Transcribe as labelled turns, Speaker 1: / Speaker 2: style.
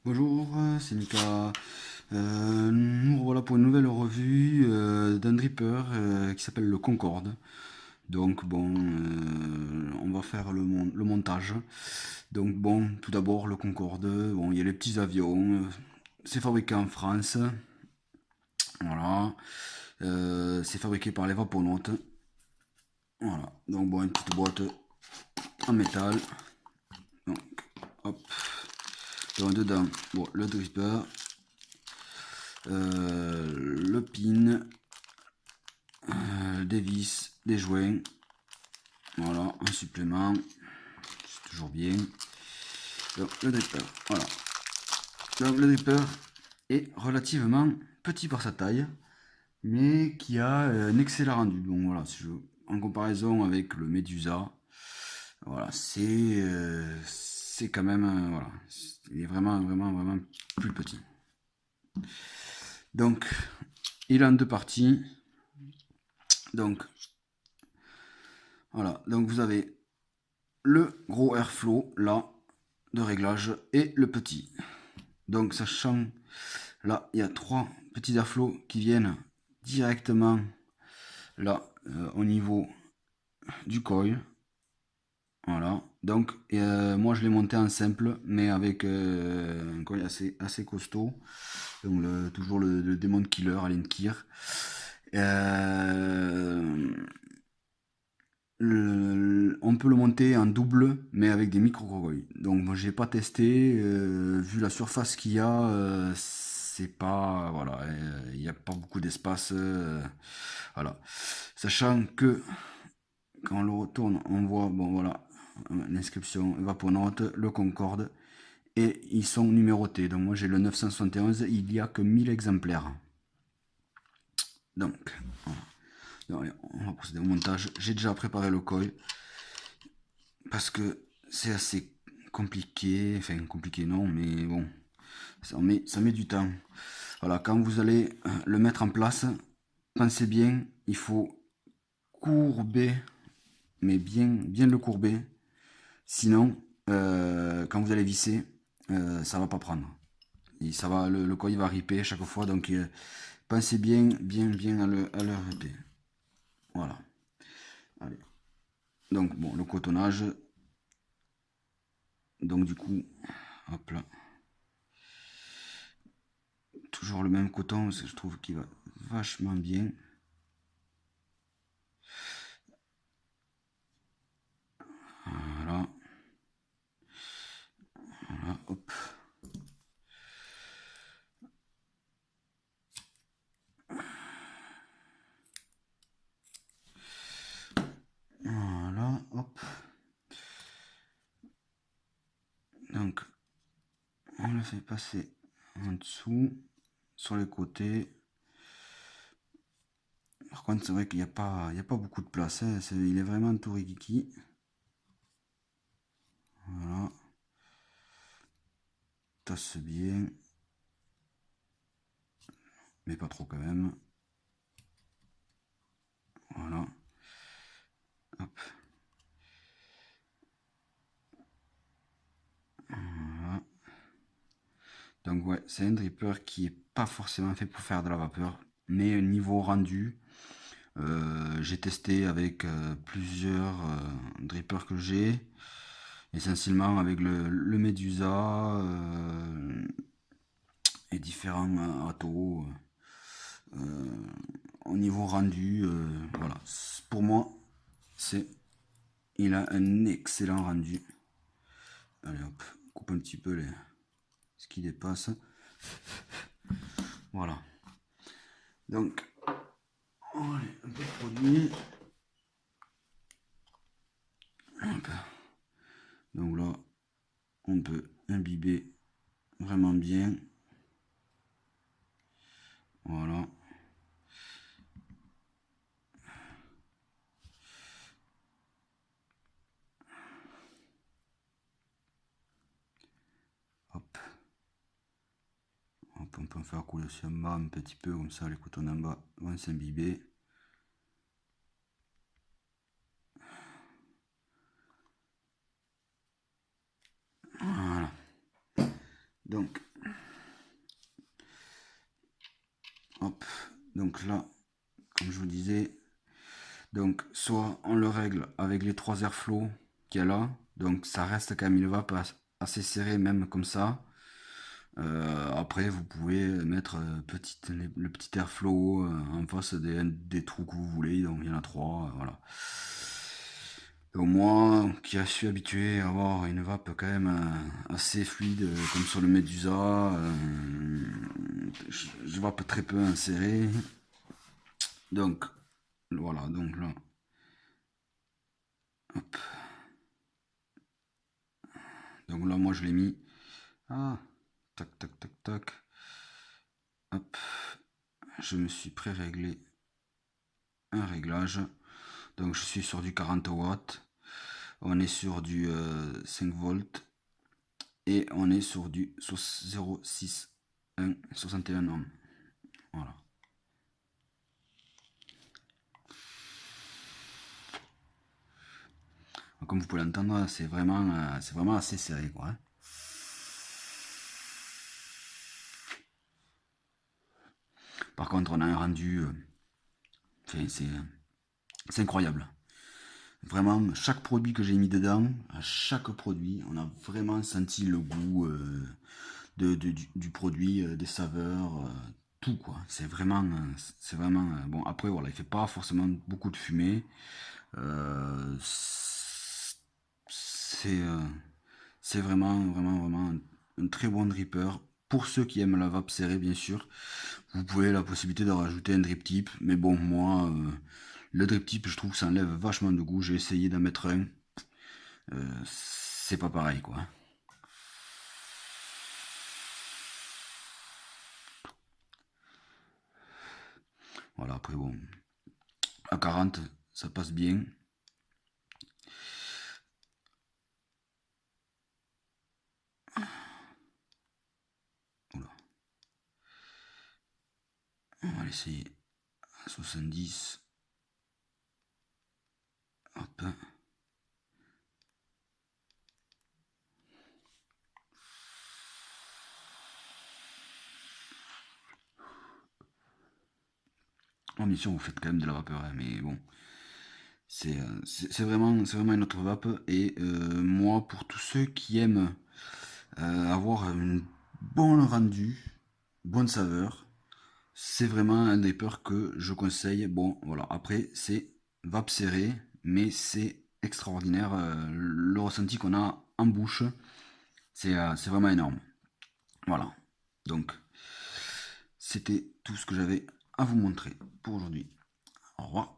Speaker 1: Bonjour, c'est Mika. Nous revoilà pour une nouvelle revue d'un dripper qui s'appelle le Concorde. Donc bon, on va faire le montage. Donc bon, tout d'abord le Concorde. Bon, il y a les petits avions. C'est fabriqué en France. Voilà. C'est fabriqué par les Vaponautes. Voilà. Donc bon, une petite boîte en métal. Donc, hop. Donc dedans, bon, le dripper. Le pin, des vis, des joints, voilà, un supplément, c'est toujours bien. Donc, le dripper, voilà. Donc le dripper est relativement petit par sa taille, mais qui a un excellent rendu. Donc voilà, si en comparaison avec le Medusa, voilà, c'est quand même, voilà, il est vraiment plus petit. Donc, il a en deux parties. Donc, voilà, donc vous avez le gros airflow là de réglage et le petit. Donc sachant là il y a trois petits airflows qui viennent directement là au niveau du coil. Voilà. Donc moi je l'ai monté en simple mais avec un coil assez costaud. Donc toujours le Demon Killer Allen Kier. On peut le monter en double mais avec des micro cocoilles. Donc moi j'ai pas testé, vu la surface qu'il y a, c'est pas voilà, il n'y a pas beaucoup d'espace, voilà. Sachant que quand on le retourne, on voit bon voilà l'inscription Vaponaut, le Concorde et ils sont numérotés. Donc moi j'ai le 971, il y a que 1000 exemplaires. Donc voilà. Donc, allez, on va procéder au montage. J'ai déjà préparé le coil parce que c'est assez compliqué, enfin compliqué non, mais bon, ça met du temps. Voilà, quand vous allez le mettre en place, pensez bien, il faut courber, mais bien le courber, sinon quand vous allez visser, ça va pas prendre. Et ça va, le coil va ripper chaque fois, donc pensez bien à le ripper. Voilà. Allez. Donc bon, le cotonnage, donc du coup, hop là. Toujours le même coton parce que je trouve qu'il va vachement bien. Voilà. Voilà, hop. Voilà, hop. Donc, on le fait passer en dessous, sur les côtés. Par contre, c'est vrai qu'il n'y a pas beaucoup de place. Hein. Il est vraiment tout rikiki. Voilà. Tasse bien. Mais pas trop quand même. Voilà. Hop. Voilà. Donc ouais, c'est un dripper qui est pas forcément fait pour faire de la vapeur. Mais niveau rendu, j'ai testé avec plusieurs drippers que j'ai. Essentiellement avec le Medusa et différents atos. Au niveau rendu, voilà. Pour moi, c'est il a un excellent rendu. Allez hop, coupe un petit peu ce qui dépasse. Voilà. Donc, allez, un peu de produit. Hop. Donc là, on peut imbiber vraiment bien. Voilà. Hop. Hop, on peut faire couler aussi en bas un petit peu, comme ça les cotons en bas vont s'imbiber. Voilà. Donc, Hop, donc là, comme je vous disais, donc soit on le règle avec les 3 airflow qu'il y a là, donc ça reste quand même une vape assez serrée même comme ça. Après vous pouvez mettre le petit airflow en face des trous que vous voulez, donc il y en a 3, voilà. Donc moi qui suis habitué à avoir une vape quand même assez fluide comme sur le Medusa, je vape très peu inséré. Donc voilà, donc là, hop. Donc là moi je l'ai mis. Ah, tac tac tac tac. Hop, je me suis pré-réglé un réglage. Donc je suis sur du 40 watts. On est sur du 5 volts. Et on est sur du 0,61 61 ohms. Voilà. Comme vous pouvez l'entendre, c'est vraiment assez serré, quoi, hein. Par contre, on a un rendu, c'est incroyable. Vraiment, chaque produit que j'ai mis dedans, à chaque produit, on a vraiment senti le goût du produit, des saveurs, tout quoi. Bon. Après, voilà, il fait pas forcément beaucoup de fumée. Euh, c'est euh, c'est vraiment un très bon dripper. Pour ceux qui aiment la vape serrée, bien sûr, vous pouvez la possibilité de rajouter un drip tip. Mais bon, moi, le drip tip, je trouve que ça enlève vachement de goût. J'ai essayé d'en mettre un. C'est pas pareil, quoi. Voilà, après, bon, à 40, ça passe bien. Oula. On va l'essayer à 70. Hop. En mission, vous faites quand même de la vapeur, hein, mais bon, c'est vraiment une autre vape. Et moi, pour tous ceux qui aiment avoir un bon rendu, bonne saveur, c'est vraiment un dripper que je conseille. Bon, voilà, après, c'est vape serrée, mais c'est extraordinaire. Le ressenti qu'on a en bouche, c'est vraiment énorme. Voilà, donc c'était tout ce que j'avais à vous montrer pour aujourd'hui. Au revoir.